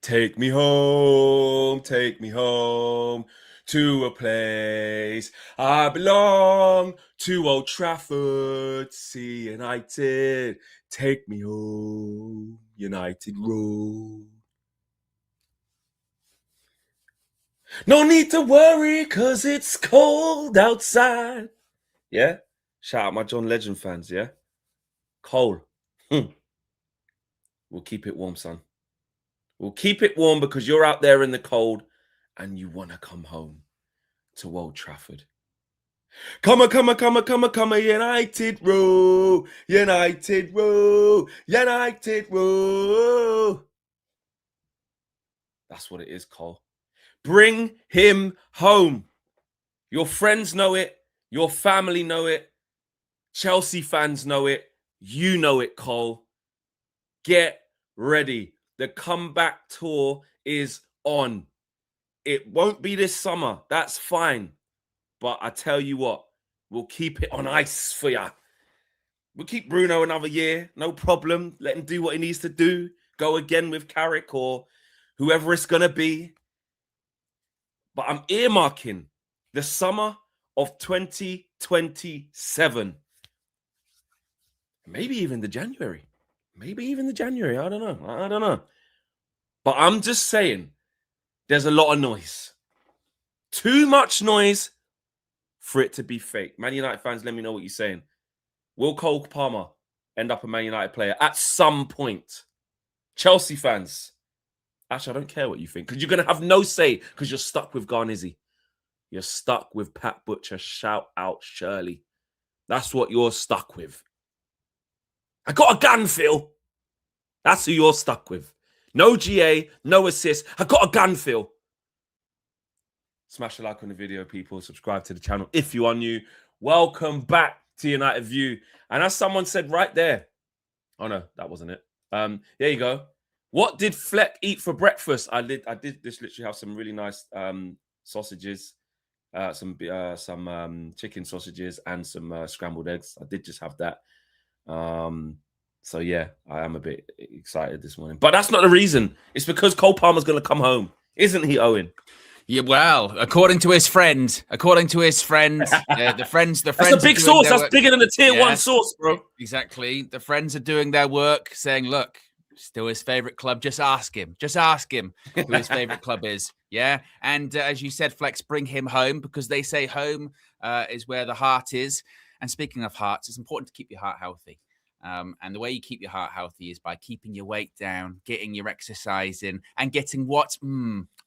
take me home to a place I belong, to Old Trafford, see United, take me home, United Road. No need to worry, cause it's cold outside. Yeah? Shout out my John Legend fans, yeah? Cold. We'll keep it warm, son. We'll keep it warm because you're out there in the cold and you want to come home to Old Trafford. Come on, United Row, United Row, United Row. That's what it is, Cole. Bring him home. Your friends know it. Your family know it. Chelsea fans know it. You know it, Cole. Get ready. The comeback tour is on. It won't be this summer. That's fine. But I tell you what, we'll keep it on ice for you. We'll keep Bruno another year. No problem. Let him do what he needs to do. Go again with Carrick or whoever it's going to be. But I'm earmarking the summer of 2027. Maybe even the January. I don't know. But I'm just saying, there's a lot of noise. Too much noise for it to be fake. Man United fans, let me know what you're saying. Will Cole Palmer end up a Man United player at some point? Chelsea fans, actually, I don't care what you think because you're going to have no say because you're stuck with Garnizzi. You're stuck with Pat Butcher. Shout out Shirley. That's what you're stuck with. I got a gun, Phil. That's who you're stuck with. No GA, no assist. I got a gun, Phil. Smash a like on the video, people. Subscribe to the channel if you are new. Welcome back to United View. And as someone said right there, oh no, that wasn't it. There you go. What did Fleck eat for breakfast? I did just literally have some really nice sausages, some chicken sausages and some scrambled eggs. I did just have that. So yeah, I am a bit excited this morning. But that's not the reason. It's because Cole Palmer's going to come home. Isn't he, Owen? Yeah, well, according to his friend, the friends. That's a big source. That's bigger than the tier 1 source, bro. Exactly. The friends are doing their work, saying, look, still his favorite club. Just ask him who his favorite club is. Yeah. And as you said, Flex, bring him home because they say home is where the heart is. And speaking of hearts, it's important to keep your heart healthy. And the way you keep your heart healthy is by keeping your weight down, getting your exercise in, and getting what?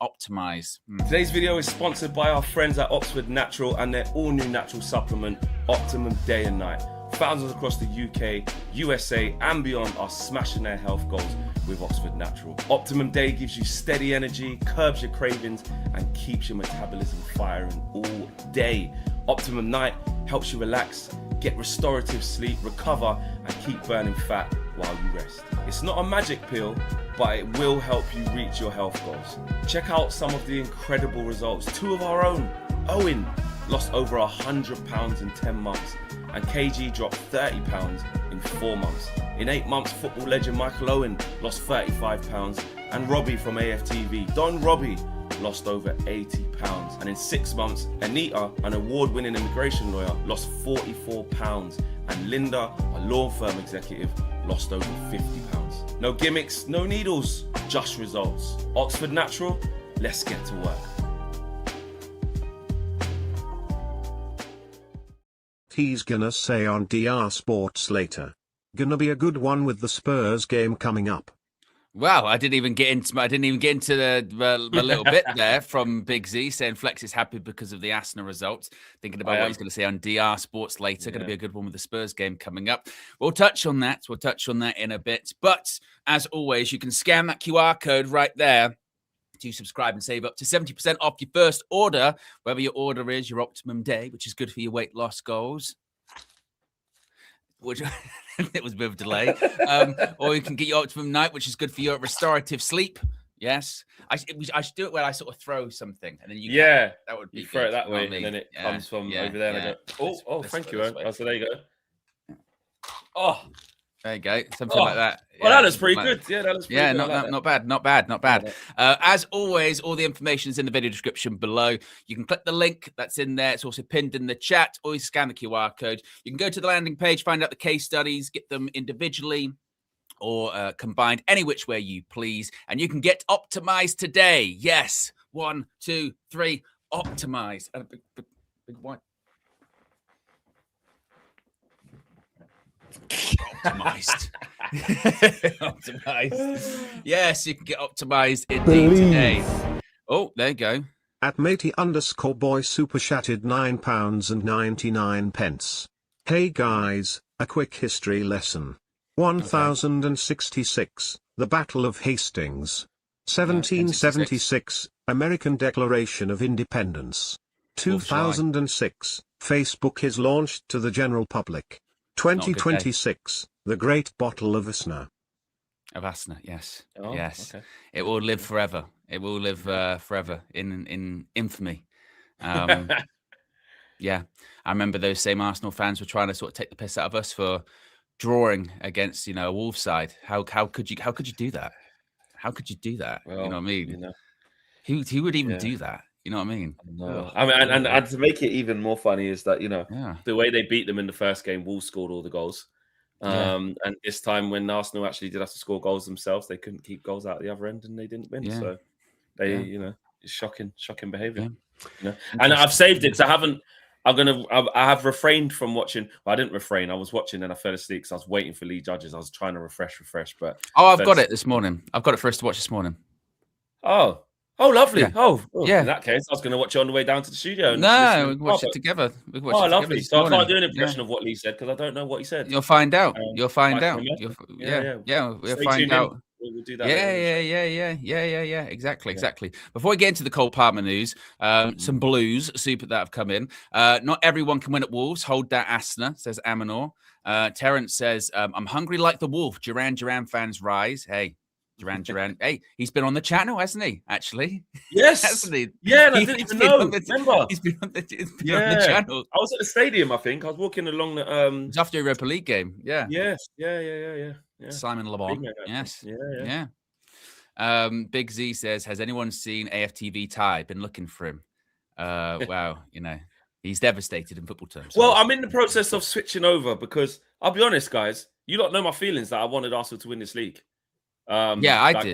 Optimized. Today's video is sponsored by our friends at Oxford Natural and their all-new natural supplement, Optimum Day and Night. Thousands across the UK, USA, and beyond are smashing their health goals with Oxford Natural. Optimum Day gives you steady energy, curbs your cravings, and keeps your metabolism firing all day. Optimum Night helps you relax, get restorative sleep, recover, and keep burning fat while you rest. It's not a magic pill, but it will help you reach your health goals. Check out some of the incredible results. 2 of our own. Owen lost over 100 pounds in 10 months, and KG dropped 30 pounds in 4 months. In 8 months, football legend Michael Owen lost 35 pounds, and Robbie from AFTV, Don Robbie, lost over 80 pounds. And in 6 months, Anita, an award-winning immigration lawyer, lost 44 pounds. And Linda, a law firm executive, lost over 50 pounds. No gimmicks, no needles, just results. Oxford Natural, let's get to work. He's gonna say on DR Sports later. Gonna be a good one with the Spurs game coming up. Wow, I didn't even get into the little bit there from Big Z saying Flex is happy because of the Arsenal results. Thinking about what he's going to say on DR Sports later. Going to be a good one with the Spurs game coming up. We'll touch on that. We'll touch on that in a bit. But as always, you can scan that QR code right there to subscribe and save up to 70% off your first order, whether your order is your Optimum Day, which is good for your weight loss goals. Which it was a bit of a delay. Or you can get your Optimum Night, which is good for your restorative sleep. Yes. I should do it where I sort of throw something. And then that would be you throw it that way, and then it comes from over there. And I go, thank you. So there you go. Oh, There you go. Something like that. Well, that looks something pretty like good. Yeah, that looks pretty Yeah, good. not bad, not bad. As always, all the information is in the video description below. You can click the link that's in there. It's also pinned in the chat, or you scan the QR code. You can go to the landing page, find out the case studies, get them individually or combined, any which way you please. And you can get optimized today. Yes. 1, 2, 3, optimized. And a big one. Optimized. Optimized. Yes, you can get optimized indeed today. Oh, there you go. At matey_boy super chatted £9.99. Hey guys, a quick history lesson. 1066, the Battle of Hastings. 1776, American Declaration of Independence. 2006, Facebook is launched to the general public. 2026, the Great Bottle of Asna. Of Asna, yes. Oh, yes. okay. It will live forever. It will live forever in infamy. Yeah. I remember those same Arsenal fans were trying to sort of take the piss out of us for drawing against, a Wolves side. How could you do that? How could you do that? Well, you know what I mean? Who would even do that? You know what I mean? No. I mean, and to make it even more funny is that, Yeah. the way they beat them in the first game, Wolves scored all the goals. And this time when Arsenal actually did have to score goals themselves, they couldn't keep goals out the other end and they didn't win. Yeah. So they, it's shocking behavior. Yeah. And I've saved it because I have refrained from watching. Well, I didn't refrain. I was watching and I fell asleep because I was waiting for Lee Judges. I was trying to refresh, but I've got it this morning. I've got it for us to watch this morning. Oh, lovely. Yeah. Oh, yeah. In that case, I was going to watch it on the way down to the studio. No, we can watch it together. Lovely. So I can't do an impression of what Lee said because I don't know what he said. You'll find out. You'll find out. We'll find out. We'll do that. Yeah. Exactly. Before we get into the Cole Palmer news, some blues super that have come in. Not everyone can win at Wolves. Hold that, Asna, says Amanor. Terrence says, I'm hungry like the wolf. Duran fans rise. Hey, Duran. Hey, he's been on the channel, hasn't he? Actually, yes, hasn't he? Yeah, and I didn't even know. Remember, he's been on the channel. I was at the stadium. I think I was walking along the. It was after a Europa League game. Yeah. Yes. Yeah. Simon Le Bon. Yes. Yeah. Big Z says, has anyone seen AFTV Ty? Been looking for him. Wow. He's devastated in football terms. Well, I'm in the process of switching over because I'll be honest, guys. You don't know my feelings that I wanted Arsenal to win this league. I do.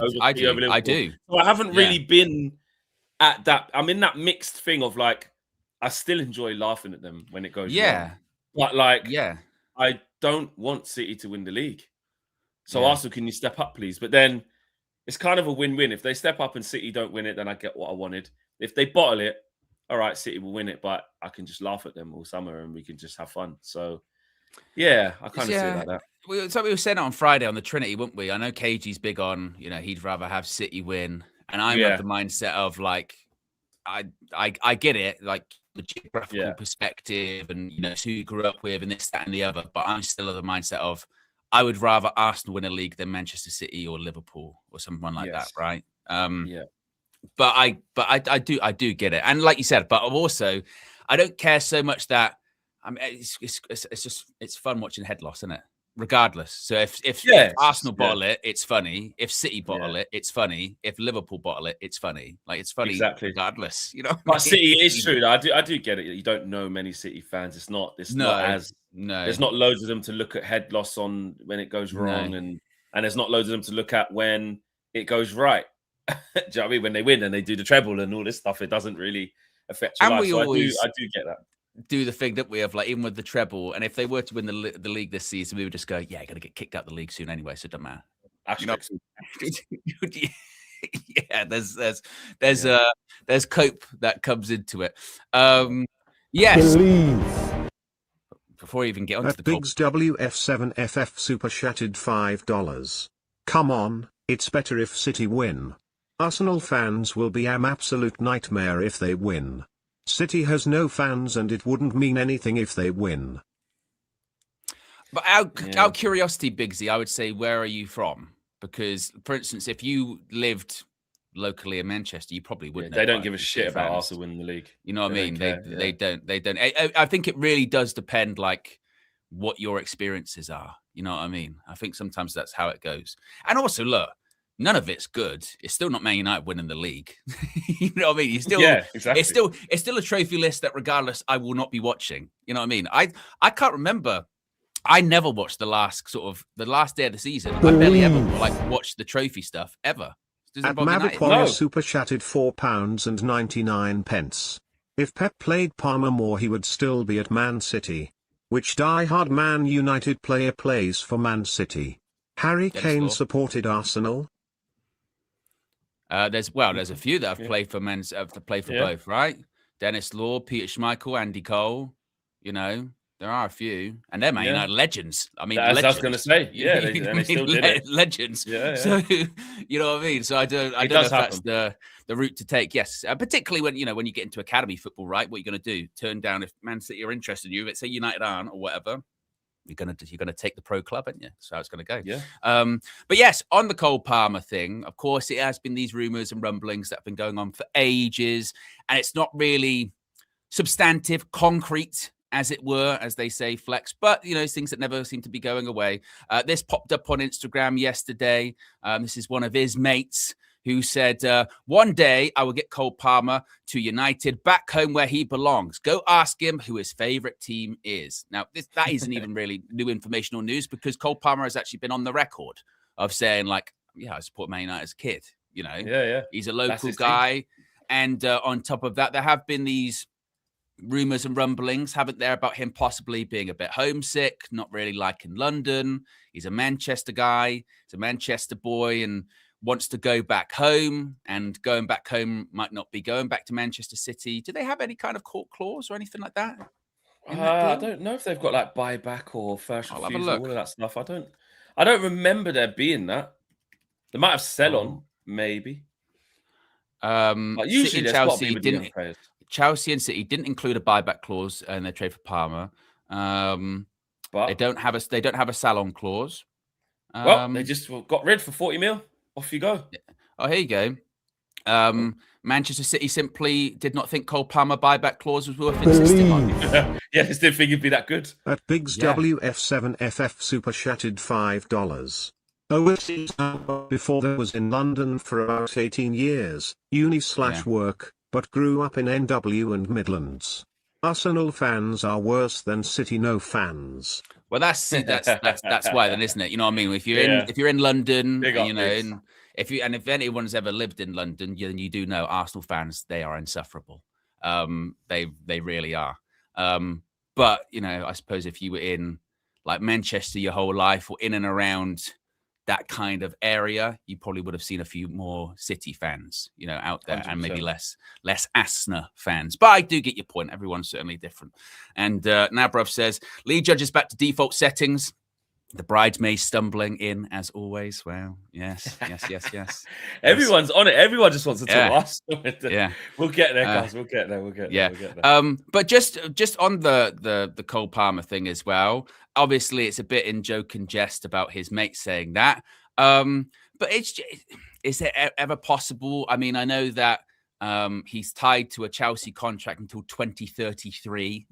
So I haven't really been at that. I'm in that mixed thing of like, I still enjoy laughing at them when it goes wrong. But I don't want City to win the league. So Arsenal, can you step up, please? But then it's kind of a win-win. If they step up and City don't win it, then I get what I wanted. If they bottle it, all right, City will win it, but I can just laugh at them all summer and we can just have fun. So, I kind of see it like that. We were saying it on Friday on the Trinity, weren't we? I know KG's big on, he'd rather have City win. And I'm of the mindset of like, I get it, like the geographical perspective and, who you grew up with and this, that, and the other. But I'm still of the mindset of, I would rather Arsenal win a league than Manchester City or Liverpool or someone like that, right? But I do get it. And like you said, but also, I don't care so much that, it's fun watching head loss, isn't it? Regardless. So if Arsenal bottle it, it's funny. If City bottle it, it's funny. If Liverpool bottle it, it's funny. Like it's funny regardless. But City is true. I do get it. You don't know many City fans. It's not there's not loads of them to look at head loss on when it goes wrong, and there's not loads of them to look at when it goes right. Do you know what I mean? When they win and they do the treble and all this stuff, it doesn't really affect your life. So I do get that. Do the thing that we have, like even with the treble, and if they were to win the league this season, we would just go, got to get kicked out the league soon anyway, so it doesn't matter. There's cope that comes into it. Yes. Before we even get on to the Biggs WF7FF super chatted $5. Come on, it's better if City win. Arsenal fans will be an absolute nightmare if they win. City has no fans and it wouldn't mean anything if they win. But out of curiosity, Biggsy, I would say, where are you from? Because, for instance, if you lived locally in Manchester, you probably wouldn't. They don't give a shit about Arsenal winning the league. You know what I mean? They don't. I think it really does depend, like, what your experiences are. You know what I mean? I think sometimes that's how it goes. And also, look, none of it's good. It's still not Man United winning the league. You know what I mean? You still, exactly. It's still a trophy list that, regardless, I will not be watching. You know what I mean? I can't remember. I never watched the last day of the season. I barely ever watched the trophy stuff ever. At Maverick super chatted £4.99. If Pep played Palmer more, he would still be at Man City. Which die-hard Man United player plays for Man City? Harry Kane supported Arsenal. There's a few that have played for both, right? Dennis Law, Peter Schmeichel, Andy Cole. You know, there are a few, and they're Man United legends. I mean, as I was going to say, they still did it. Legends. Yeah. So you know what I mean. So I don't know if that's the route to take. Yes, particularly when you get into academy football, right? What you're going to do? Turn down if Man City are interested in you. Let's say United aren't, or whatever. You're gonna take the pro club, aren't you? So it's gonna go. Yeah. But yes, on the Cole Palmer thing, of course, it has been these rumors and rumblings that have been going on for ages, and it's not really substantive, concrete, as it were, as they say, Flex. But it's things that never seem to be going away. This popped up on Instagram yesterday. This is one of his mates who said, one day I will get Cole Palmer to United, back home where he belongs. Go ask him who his favorite team is. Now, that isn't even really new information or news, because Cole Palmer has actually been on the record of saying, I support Man United as a kid. He's a local guy. Team. And on top of that, there have been these rumors and rumblings, haven't there, about him possibly being a bit homesick, not really liking London. He's a Manchester guy. He's a Manchester boy, and wants to go back home, and going back home might not be going back to Manchester City. Do they have any kind of court clause or anything like that? I don't know if they've got buyback or first refusal, all of that stuff. I don't remember there being that. They might have sell on, maybe. Usually Chelsea and City didn't include a buyback clause in their trade for Palmer. But they don't have a sell-on clause. They just got rid for 40 mil. Off you go. Oh, here you go. Manchester City simply did not think Cole Palmer buyback clause was worth insisting on. Just didn't think it'd be that good. At Biggs WF7FF super chatted $5. Overseas before there was in London for about 18 years, uni/work, but grew up in NW and Midlands. Arsenal fans are worse than City no fans. Well, that's why then, isn't it? You know what I mean? If you're in London, and if anyone's ever lived in London, then you do know Arsenal fans, they are insufferable. They really are. But I suppose if you were in Manchester your whole life, or in and around that kind of area, you probably would have seen a few more City fans, out there, 100%. And maybe less Arsenal fans. But I do get your point. Everyone's certainly different. And Nabrov says, Lee judges back to default settings. The bridesmaid stumbling in as always. Well, yes. Everyone's on it. Everyone just wants to talk us. Yeah. We'll get there, guys. We'll get there. But just on the Cole Palmer thing as well. Obviously, it's a bit in joke and jest about his mate saying that. But is it ever possible? I mean, I know that he's tied to a Chelsea contract until 2033.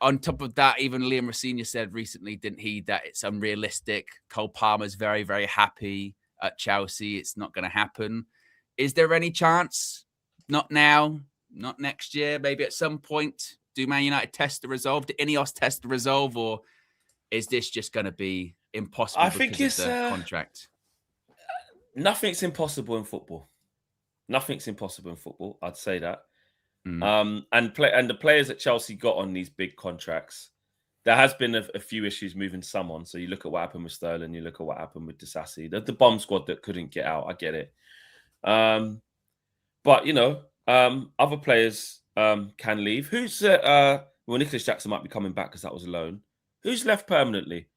On top of that, even Liam Rossini said recently, didn't he, that it's unrealistic. Cole Palmer's very, very happy at Chelsea. It's not going to happen. Is there any chance? Not now, not next year, maybe at some point. Do Man United test the resolve? Do Ineos test the resolve? Or is this just going to be impossible because of the contract? Nothing's impossible in football. Nothing's impossible in football. I'd say that. And the players that Chelsea got on these big contracts, there has been a few issues moving some on. So you look at what happened with Sterling, you look at what happened with Disasi, the bomb squad that couldn't get out. I get it. But other players can leave. Who's Nicholas Jackson might be coming back because that was a loan. Who's left permanently?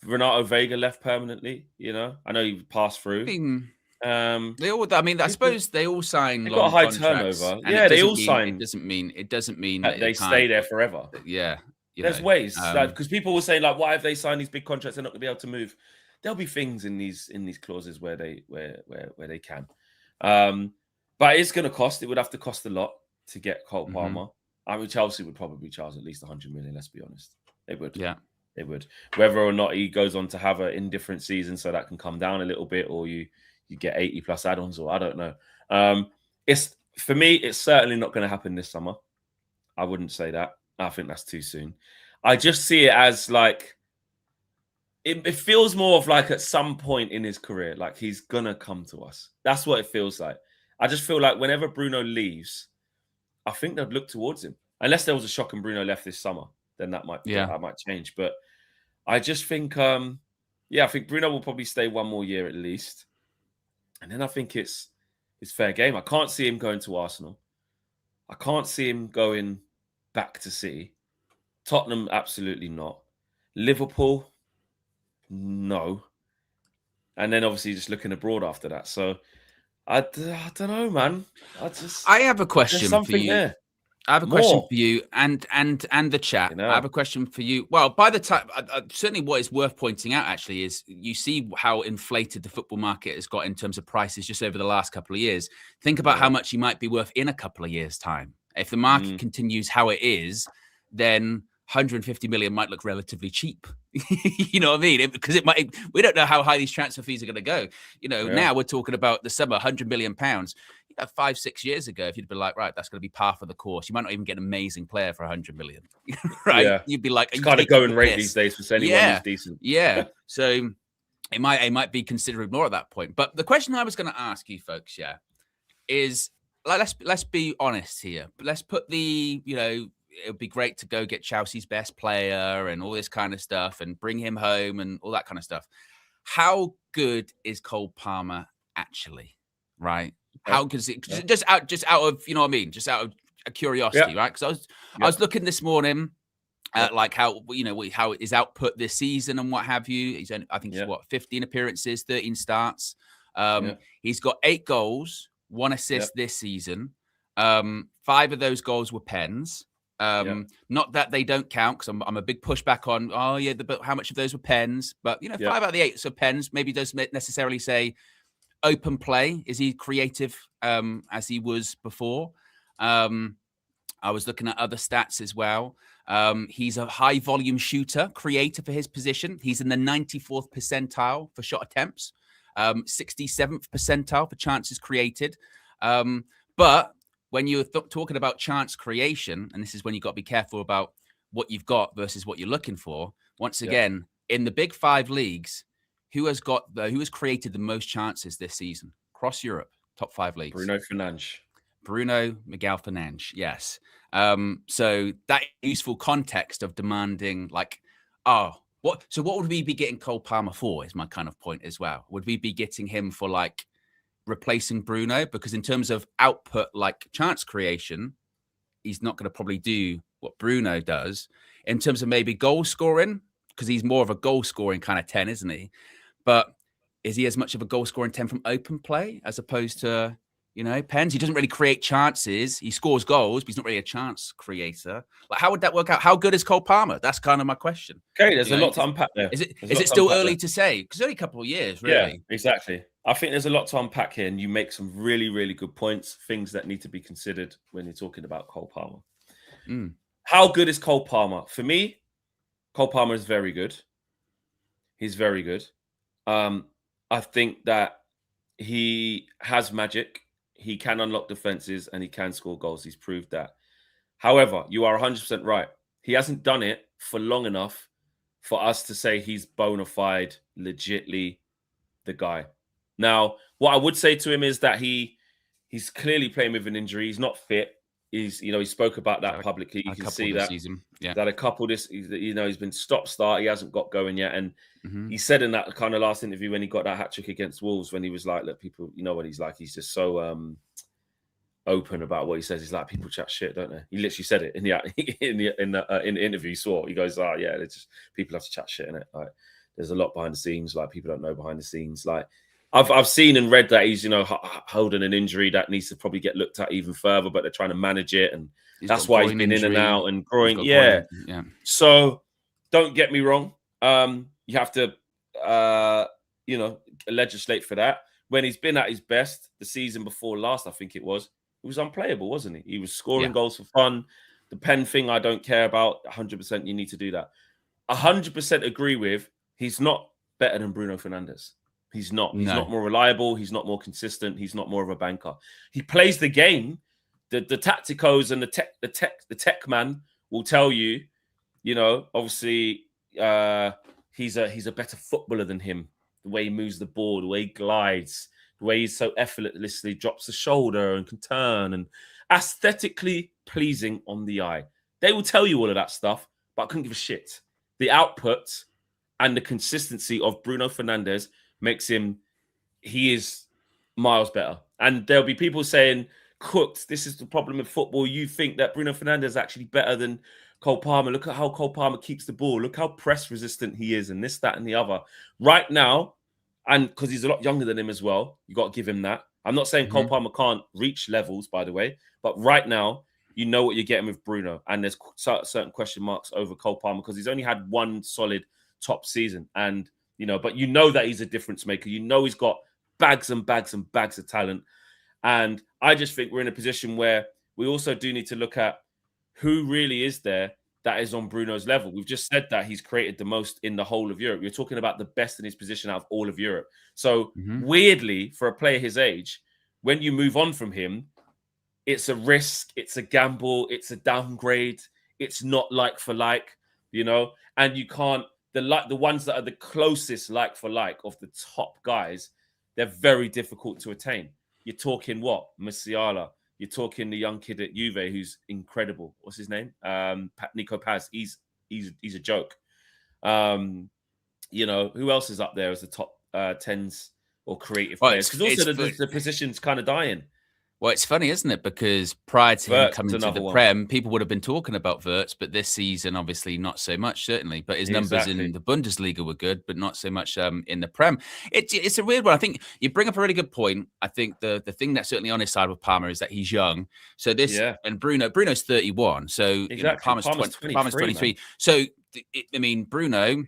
Renato Vega left permanently. I know he passed through. They all. I mean, I suppose they all sign. They've got a high contracts, turnover. Yeah, they all sign. It doesn't mean that they stay there forever. Yeah, there's ways because people were saying why have they signed these big contracts? They're not going to be able to move. There'll be things in these clauses where they can. But it's going to cost. It would have to cost a lot to get Cole Palmer. I mean, Chelsea would probably charge at least 100 million. Let's be honest. They would. Yeah. They would. Whether or not he goes on to have an indifferent season, so that can come down a little bit, or you get 80 plus add-ons, or I don't know. It's for me, it's certainly not going to happen this summer. I wouldn't say that. I think that's too soon. I just see it as like it feels more of like at some point in his career, like he's gonna come to us. That's what it feels like. I just feel like whenever Bruno leaves, I think they'd look towards him. Unless there was a shock and Bruno left this summer, then that might change. But I just think, I think Bruno will probably stay one more year at least, and then I think it's fair game. I can't see him going to Arsenal. I can't see him going back to City. Tottenham, absolutely not. Liverpool, no. And then obviously just looking abroad after that. So I don't know, man. I have a question for you. There. I have a question for you and the chat. I have a question for you. Well, by the time, certainly what is worth pointing out actually is you see how inflated the football market has got in terms of prices just over the last couple of years. Think about how much he might be worth in a couple of years' time. If the market continues how it is, then 150 million might look relatively cheap. You know what I mean? Because we don't know how high these transfer fees are going to go. Now we're talking about the summer, 100 million pounds. 5-6 years ago, if you'd be like, right, that's going to be par for the course, you might not even get an amazing player for 100 million, right? Yeah. You'd be like, it's kind of going rate these days for anyone who's decent. Yeah. So it might be considered more at that point. But the question I was going to ask you folks, is like, let's be honest here. Let's put the, it would be great to go get Chelsea's best player and all this kind of stuff and bring him home and all that kind of stuff. How good is Cole Palmer actually, right? How good is it? Just out of, you know what I mean? Just out of curiosity, right? Because I was looking this morning at like how his output this season and what have you. He's only, I think he's 15 appearances, 13 starts. He's got 8 goals, 1 assist this season. 5 of those goals were pens. Not that they don't count, because I'm a big pushback on but how much of those were pens? But 5 out of the 8 so pens maybe doesn't necessarily say open play. Is he creative as he was before? I was looking at other stats as well. He's a high volume shooter, creator for his position. He's in the 94th percentile for shot attempts, 67th percentile for chances created. But when you're talking about chance creation, and this is when you've got to be careful about what you've got versus what you're looking for. Once again, in the big 5 leagues, who has created the most chances this season across Europe? Top 5 leagues. Bruno Miguel Fernandes. Yes. So that useful context of demanding what would we be getting Cole Palmer for is my kind of point as well. Would we be getting him for like replacing Bruno? Because in terms of output, like chance creation, he's not going to probably do what Bruno does. In terms of maybe goal scoring, because he's more of a goal scoring kind of 10, isn't he? But is he as much of a goal scoring 10 from open play as opposed to, pens? He doesn't really create chances. He scores goals, but he's not really a chance creator. Like, how would that work out? How good is Cole Palmer? That's kind of my question. Okay, there's a lot to unpack there. Is it still early to say? Because only a couple of years, really. Yeah, exactly. I think there's a lot to unpack here, and you make some really, really good points, things that need to be considered when you're talking about Cole Palmer. How good is Cole Palmer? For me, Cole Palmer is very good. He's very good. I think that he has magic. He can unlock defenses and he can score goals. He's proved that. However, you are 100% right. He hasn't done it for long enough for us to say he's bona fide, legitly the guy. Now, what I would say to him is that he's clearly playing with an injury. He's not fit. He spoke about that publicly. You can see that. That a couple he's been stop-start. He hasn't got going yet. And he said in that kind of last interview when he got that hat-trick against Wolves, when he was like, look, people, you know what he's like. He's just so open about what he says. He's like, people chat shit, don't they? He literally said it in the interview. He swore. He goes, it's just people have to chat shit in it. Like, there's a lot behind the scenes. Like, people don't know behind the scenes. Like, I've seen and read that he's holding an injury that needs to probably get looked at even further, but they're trying to manage it, and that's why he's been in and out and growing. Yeah. So don't get me wrong. You have to legislate for that. When he's been at his best, the season before last, I think it was unplayable, wasn't he? He was scoring goals for fun. The pen thing, I don't care about 100%. You need to do that. 100% agree with. He's not better than Bruno Fernandes. He's not. He's not more reliable. He's not more consistent. He's not more of a banker. He plays the game. The tacticos and the tech man will tell you, obviously he's a better footballer than him. The way he moves the ball, the way he glides, the way he's so effortlessly drops the shoulder and can turn and aesthetically pleasing on the eye. They will tell you all of that stuff, but I couldn't give a shit. The output and the consistency of Bruno Fernandes makes him, he is miles better. And there'll be people saying, cooked, this is the problem with football. You think that Bruno Fernandes is actually better than Cole Palmer. Look at how Cole Palmer keeps the ball. Look how press resistant he is and this, that, and the other. Right now, and because he's a lot younger than him as well, you got to give him that. I'm not saying Cole Palmer can't reach levels, by the way, but right now, you know what you're getting with Bruno. And there's certain question marks over Cole Palmer because he's only had one solid top season. And, but you know that he's a difference maker. You know he's got bags and bags and bags of talent. And I just think we're in a position where we also do need to look at who really is there that is on Bruno's level. We've just said that he's created the most in the whole of Europe. You're talking about the best in his position out of all of Europe. So weirdly, for a player his age, when you move on from him, it's a risk, it's a gamble, it's a downgrade. It's not like for like, and you can't, the ones that are the closest like for like of the top guys, they're very difficult to attain. You're talking what? Musiala. You're talking the young kid at Juve who's incredible. What's his name? Nico Paz. He's a joke. Who else is up there as the top tens or creative players? Because also the position's kind of dying. Well, it's funny, isn't it? Because prior to him coming to the Prem, people would have been talking about Wirtz, but this season, obviously, not so much, certainly. But his numbers in the Bundesliga were good, but not so much in the Prem. It's a weird one. I think you bring up a really good point. I think the thing that's certainly on his side with Palmer is that he's young. So and Bruno's 31. So Palmer's 23. Man. So, Bruno...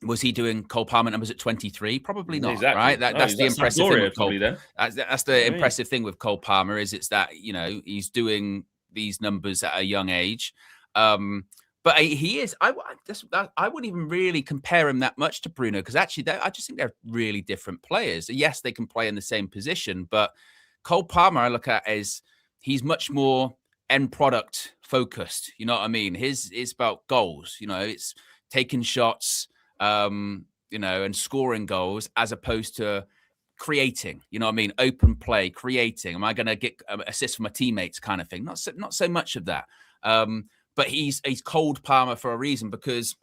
Was he doing Cole Palmer numbers at 23? Probably not, right? That's the impressive thing with Cole. That's the impressive thing with Cole Palmer is it's that, he's doing these numbers at a young age. But he is, I wouldn't even really compare him that much to Bruno because actually I just think they're really different players. Yes, they can play in the same position, but Cole Palmer I look at as he's much more end product focused. You know what I mean? It's about goals, it's taking shots, and scoring goals as opposed to creating, open play, creating. Am I going to get assists from my teammates kind of thing? Not so much of that. But he's cold Palmer for a reason because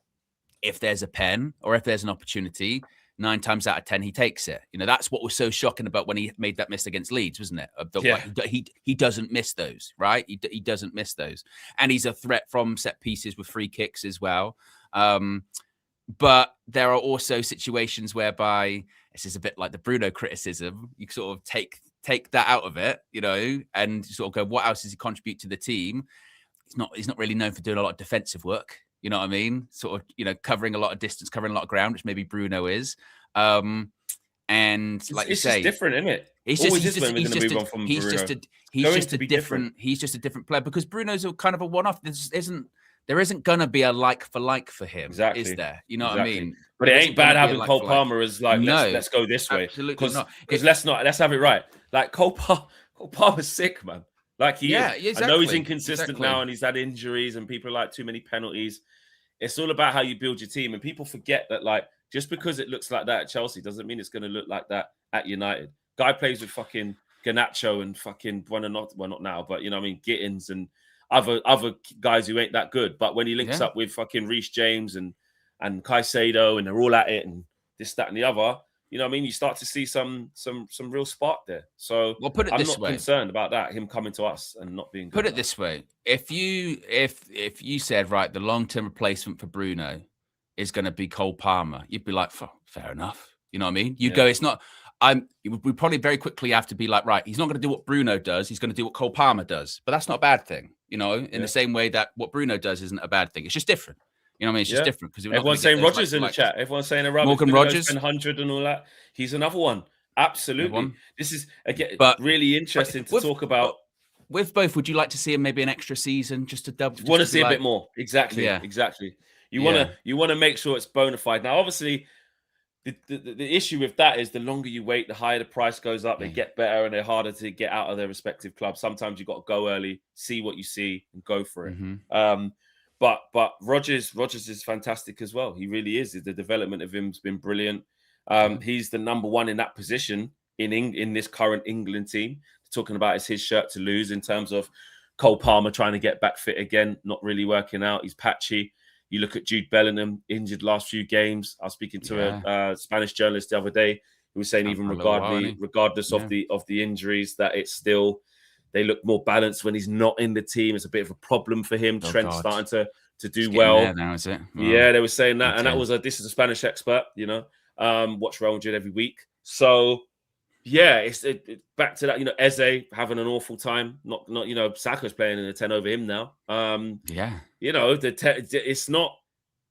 if there's a pen or if there's an opportunity, 9 times out of 10, he takes it. That's what was so shocking about when he made that miss against Leeds, wasn't it? He doesn't miss those, right? He doesn't miss those. And he's a threat from set pieces with free kicks as well. But there are also situations whereby this is a bit like the Bruno criticism. You sort of take that out of it, and sort of go, what else does he contribute to the team? He's not really known for doing a lot of defensive work. You know what I mean? Sort of, covering a lot of distance, covering a lot of ground, which maybe Bruno is. And like it's you say, just different, isn't it? He's just a different player because Bruno's a kind of a one-off. There isn't gonna be a like for like for him, is there? You know what I mean? But it ain't bad having Cole Palmer as like let's go this way. Absolutely not. Because let's have it right. Like Cole Palmer's sick, man. Like he is. Exactly. I know he's inconsistent now and he's had injuries and people are like too many penalties. It's all about how you build your team, and people forget that like just because it looks like that at Chelsea doesn't mean it's going to look like that at United. Guy plays with fucking Garnacho and fucking not now, but you know what I mean, Gittins and other guys who ain't that good. But when he links up with fucking Reece James and Caicedo and they're all at it and this, that, and the other, you know what I mean? You start to see some real spark there. So put it I'm this not way. concerned about that, him coming to us and not being good. Put it this way. If you said, right, the long-term replacement for Bruno is going to be Cole Palmer, you'd be like, fair enough. You know what I mean? You go, it's not... we probably very quickly have to be like, right, he's not going to do what Bruno does. He's going to do what Cole Palmer does. But that's not a bad thing, in the same way that what Bruno does isn't a bad thing. It's just different. You know what I mean? It's just different. Because everyone's saying Rodgers in the chat. Everyone's saying Morgan Rodgers, 100 and all that. He's another one. Absolutely. This is again really interesting to talk about. With both, would you like to see him maybe an extra season just to double? Want to see a bit more? Exactly. Yeah. Exactly. You want to make sure it's bona fide. Now, obviously, the issue with that is the longer you wait, the higher the price goes up. They get better and they're harder to get out of their respective clubs. Sometimes you got to go early, see what you see, and go for it. But Rogers is fantastic as well. He really is. The development of him's been brilliant. He's the number one in that position in this current England team. Talking about it's his shirt to lose in terms of Cole Palmer trying to get back fit again, not really working out. He's patchy. You look at Jude Bellingham, injured last few games. I was speaking to a Spanish journalist the other day who was saying even regardless of the injuries, that it's still, they look more balanced when he's not in the team. It's a bit of a problem for him. Trent's starting to do well. Now, is it? Well, yeah, they were saying that. And that was this is a Spanish expert, watch Real Madrid every week. So yeah, it's back to that, Eze having an awful time. Not Saka's playing in a 10 over him now. It's not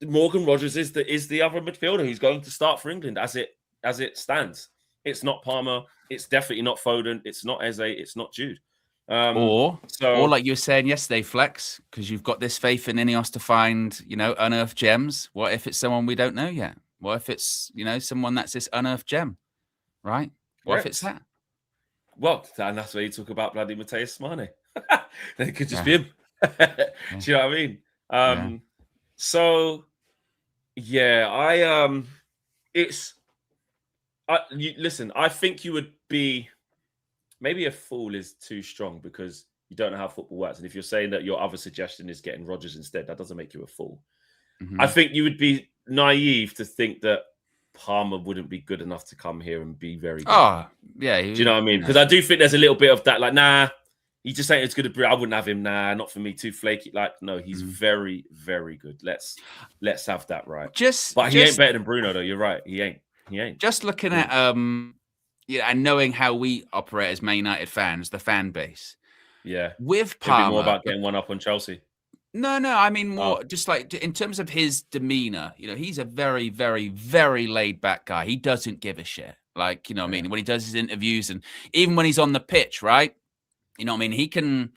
Morgan Rogers is the other midfielder who's going to start for England as it stands. It's not Palmer. It's definitely not Foden. It's not Eze. It's not Jude. Or like you were saying yesterday, Flex, because you've got this faith in Ineos to find, unearthed gems. What if it's someone we don't know yet? What if it's, someone that's this unearthed gem, right? What if it's that? Well, and that's where you talk about bloody Mateus Mane. It could just be him. Do you know what I mean? So, yeah, listen, I think you would be, maybe a fool is too strong because you don't know how football works. And if you're saying that your other suggestion is getting Rodgers instead, that doesn't make you a fool. I think you would be naive to think that Palmer wouldn't be good enough to come here and be very good. Oh, yeah. Do you know what I mean? Because I do think there's a little bit of that, like, nah, he just ain't as good as I wouldn't have him. Nah, not for me. Too flaky. Like, no, he's very, very good. Let's have that right. But he ain't better than Bruno, though. You're right. He ain't. Just looking at and knowing how we operate as Man United fans, the fan base. Yeah. With Palmer, it'd be more about getting one up on Chelsea. No, I mean more just like in terms of his demeanor. He's a very, very, very laid back guy. He doesn't give a shit. Like, what I mean, when he does his interviews and even when he's on the pitch, right? What I mean, he can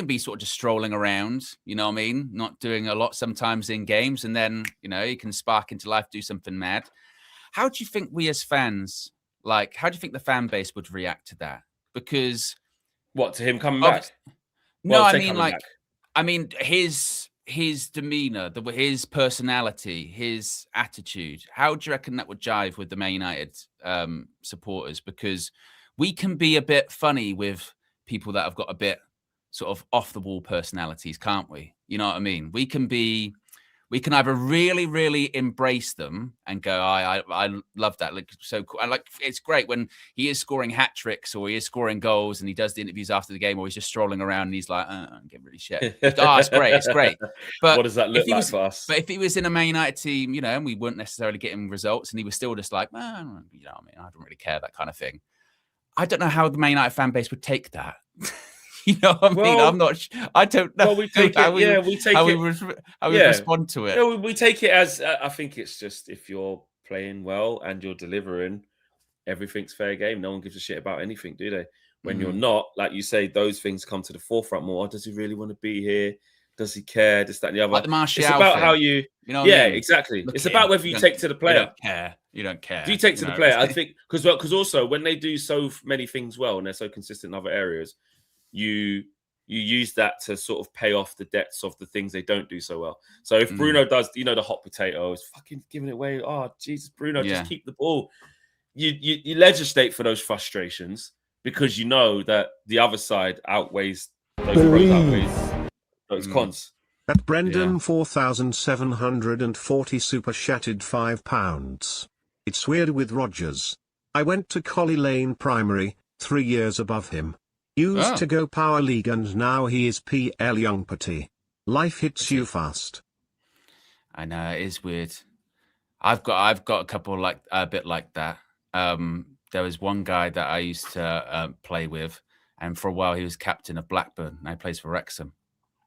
be sort of just strolling around. What I mean, not doing a lot sometimes in games, and then he can spark into life, do something mad. How do you think we as fans, how do you think the fan base would react to that? Because what, to him coming back? No, I mean back. I mean, his demeanor, his personality, his attitude. How do you reckon that would jive with the Man United supporters? Because we can be a bit funny with people that have got a bit sort of off the wall personalities, can't we? You know what I mean? We can either really, really embrace them and go, I love that. Like, so cool. And it's great when he is scoring hat tricks or he is scoring goals and he does the interviews after the game or he's just strolling around and he's like, I don't give really shit. It's great. It's great. But what does that look like for us? But if he was in a Man United team, and we weren't necessarily getting results and he was still just like, I don't really care, that kind of thing. I don't know how the Man United fan base would take that. You know what I mean? I'm not. I don't know. Well, we take it. We respond to it. Yeah, we take it as. I think it's just if you're playing well and you're delivering, everything's fair game. No one gives a shit about anything, do they? When you're not, like you say, those things come to the forefront more. Oh, does he really want to be here? Does he care? This, that, and the other. Like the Martial it's about thing. how you. What I mean? Exactly. Look it's about whether you take to the player. You don't care. Do you take to the player? I think because also when they do so many things well and they're so consistent in other areas. You use that to sort of pay off the debts of the things they don't do so well. So if Bruno does, the hot potato is fucking giving it away. Oh, Jesus, Bruno, just keep the ball. You legislate for those frustrations because you know that the other side outweighs those cons. At Brendan 4,740 super chatted £5. It's weird with Rogers. I went to Collie Lane Primary, 3 years above him. Used to go Power League and now he is PL Young Putty. Life hits you fast. I know, it is weird. I've got a couple like a bit like that. There was one guy that I used to play with, and for a while he was captain of Blackburn. Now he plays for Wrexham,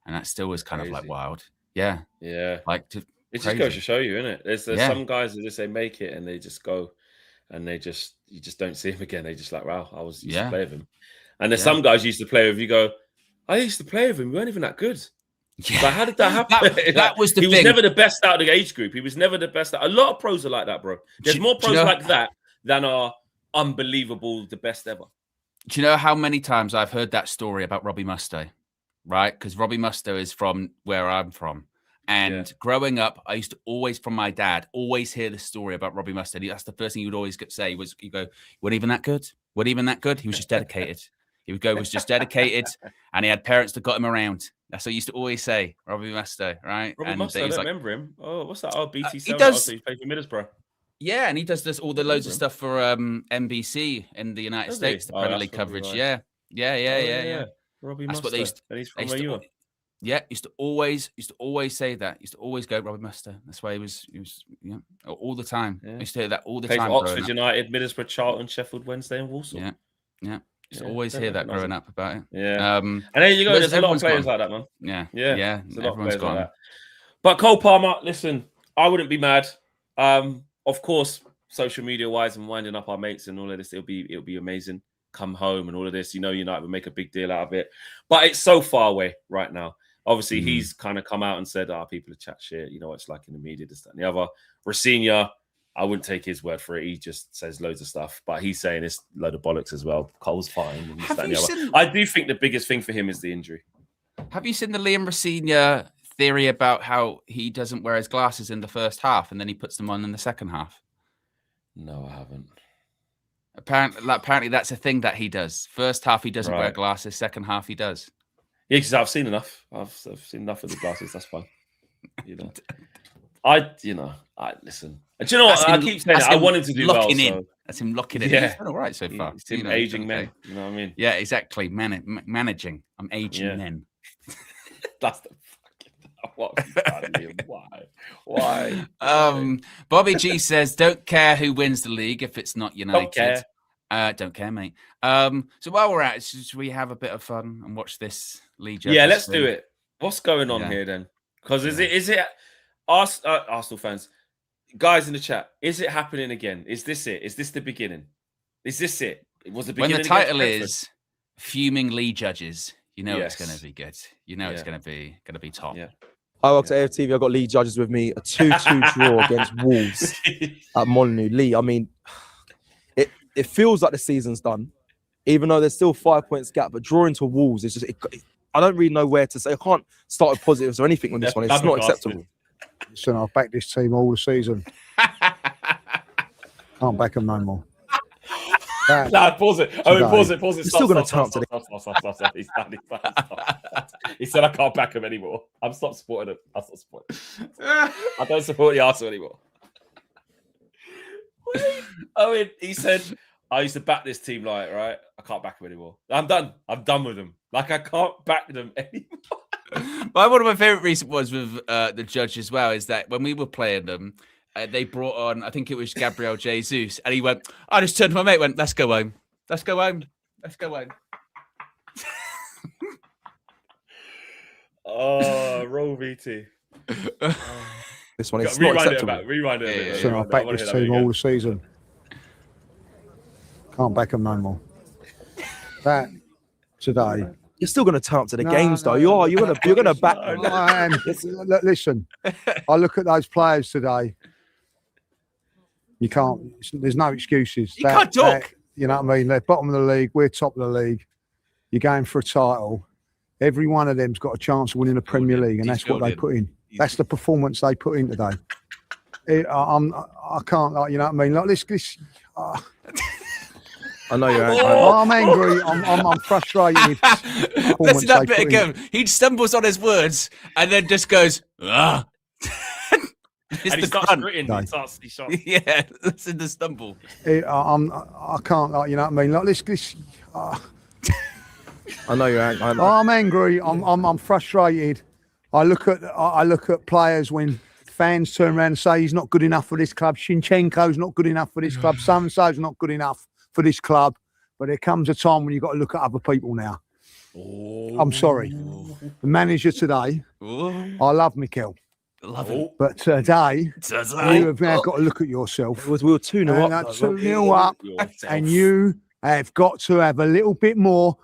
and that still was kind of like wild. Yeah. It just goes to show you, isn't it? There's some guys that just they make it and they just go, and you just don't see him again. They just like, wow, I used to play with him. And there's some guys you used to play with. You go, I used to play with him. We weren't even that good. Yeah. Like, how did that happen? That was the thing. He was never the best out of the age group. He was never the best. A lot of pros are like that, bro. There's more pros like that than are unbelievable, the best ever. Do you know how many times I've heard that story about Robbie Mustoe? Right? Because Robbie Mustoe is from where I'm from. And growing up, I used to always, from my dad, always hear the story about Robbie Mustoe. That's the first thing he would always say was, you go, "Wasn't even that good? Wasn't even that good? He was just dedicated." He would go, "Was just dedicated," and he had parents that got him around. That's what he used to always say, Robbie Mustoe, right? Robbie Mustoe, I don't remember him. Oh, what's that? Oh, BT7. He does. He played for Middlesbrough. Yeah, and he does all the loads of stuff for NBC in the United States, the Premier League coverage. Right. Yeah. Robbie That's Mustoe. What they used. And he's from where you are. Yeah, used to always say that. Used to always go Robbie Mustoe. That's why he was all the time. Yeah. I used to hear that all the time. For Oxford United, Middlesbrough, Charlton, Sheffield Wednesday, and Walsall. Yeah. Used to always hear that growing up about it. Yeah. And there you go. There's a lot of players like that, man. Yeah. There's a lot of players like that. But Cole Palmer, listen, I wouldn't be mad. Of course, social media wise and winding up our mates and all of this, it'll be amazing. Come home and all of this, United would make a big deal out of it. But it's so far away right now. Obviously, he's kind of come out and said, people are chat shit. You know what it's like in the media, this, that, and the other. Rosenior, I wouldn't take his word for it. He just says loads of stuff. But he's saying it's a load of bollocks as well. Cole's fine. And this, that, and the other. I do think the biggest thing for him is the injury. Have you seen the Liam Rosenior theory about how he doesn't wear his glasses in the first half and then he puts them on in the second half? No, I haven't. Apparently that's a thing that he does. First half, he doesn't wear glasses. Second half, he does. Yeah, because I've seen enough. I've seen enough of the glasses. That's fine. I listen. Do you know what? I keep saying I want him to do well. So. That's him locking in. He's done all right so far. It's him aging men. You know what I mean? Yeah, exactly. Managing. I'm aging men. That's the fucking. What have you done? Why? Bobby G says, "Don't care who wins the league if it's not United." Don't care, mate. So while we're at it, should we have a bit of fun and watch this league? Yeah, let's do it. What's going on here then? Because is it Arsenal fans, guys in the chat? Is it happening again? Is this it? Is this the beginning? Is this it? It was the beginning. When the title is "Fuming League Judges," it's going to be good. It's going to be top. Yeah. I work at AFTV. I've got League Judges with me. A 2-2 draw against Wolves at Molyneux. Lee, I mean, it feels like the season's done, even though there's still 5 points gap. But drawing to Wolves is just, I don't really know where to say. I can't start with positives or anything on this one. It's not acceptable. Listen, I've backed this team all the season. Can't back them no more. Pause it. Pause it. You're still going to turn up to the. He said, I can't back him anymore. I'm stopped supporting him. I don't support the Arsenal anymore. He said, I used to back this team right? I can't back them anymore. I'm done. I'm done with them. I can't back them anymore. But one of my favorite recent ones with the judge as well is that when we were playing them, they brought on, I think it was Gabriel Jesus, and he went, I just turned to my mate and went, let's go home. Let's go home. Let's go home. Roll VT. This one is not acceptable. Rewind it. Listen, I've backed this team all the season. Can't back them no more. That today. You're still going to turn up to the games, though. You're going to back them. Listen, I look at those players today. You can't. There's no excuses. You can't talk. You know what I mean? They're bottom of the league. We're top of the league. You're going for a title. Every one of them's got a chance of winning the Premier League, and that's what they put in. That's the performance they put in today. I can't. You know what I mean? Like this. I know you're angry. I'm angry. I'm frustrated. Listen that bit again. He stumbles on his words and then just goes, ah. And he starts gritting. Yeah, listen to stumble. I can't. You know what I mean? Like this. I know you're angry. I'm angry. I'm frustrated. I look at players when fans turn around and say he's not good enough for this club. Shinchenko's not good enough for this club. So-and-so's not good enough for this club. But there comes a time when you've got to look at other people now. I'm sorry. The manager today, I love Mikel. Love it. But today, you have now got to look at yourself. We were 2-0 up. 2-0 up, and you have got to have a little bit more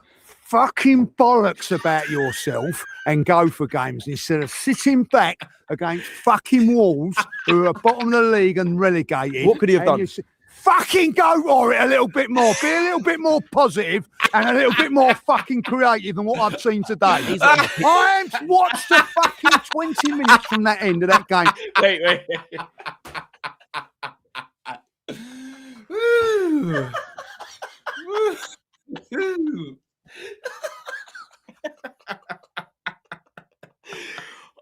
fucking bollocks about yourself and go for games instead of sitting back against fucking Wolves who are bottom of the league and relegated. What could he have done? Fucking go for it a little bit more. Be a little bit more positive and a little bit more fucking creative than what I've seen today. I watched the fucking 20 minutes from that end of that game. Wait.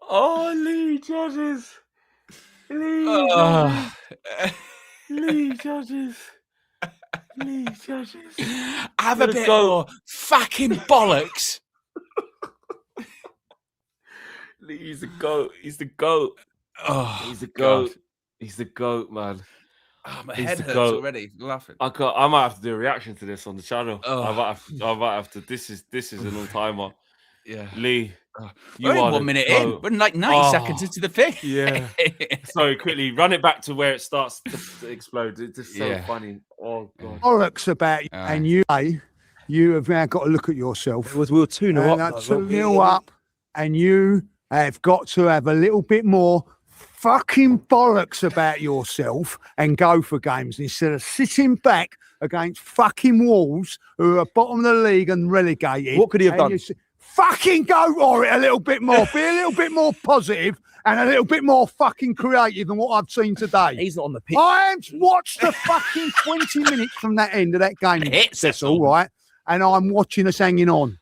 Oh, Lee Judges. Lee Judges. Have a bit more fucking bollocks. He's the GOAT. He's the GOAT. Oh, He's the GOAT. He's the GOAT, man. Oh, my He's head the hurts GOAT. already laughing. I might have to do a reaction to this on the channel. Oh. I might have to. This is an all timer. Yeah. Lee, you We're are only 1 the minute GOAT. in. We're like 90 seconds into the thing. Yeah. Sorry, quickly run it back to where it starts to explode. It's just so funny. Oh god. Bollocks about you. And you have now got to look at yourself. We were 2-0 up. 2-0 up, and you have got to have a little bit more fucking bollocks about yourself and go for games instead of sitting back against fucking Wolves who are bottom of the league and relegated. What could he have done? Fucking go for it a little bit more. Be a little bit more positive and a little bit more fucking creative than what I've seen today. He's not on the pitch. I watched the fucking 20 minutes from that end of that game. That's all right. And I'm watching us hanging on.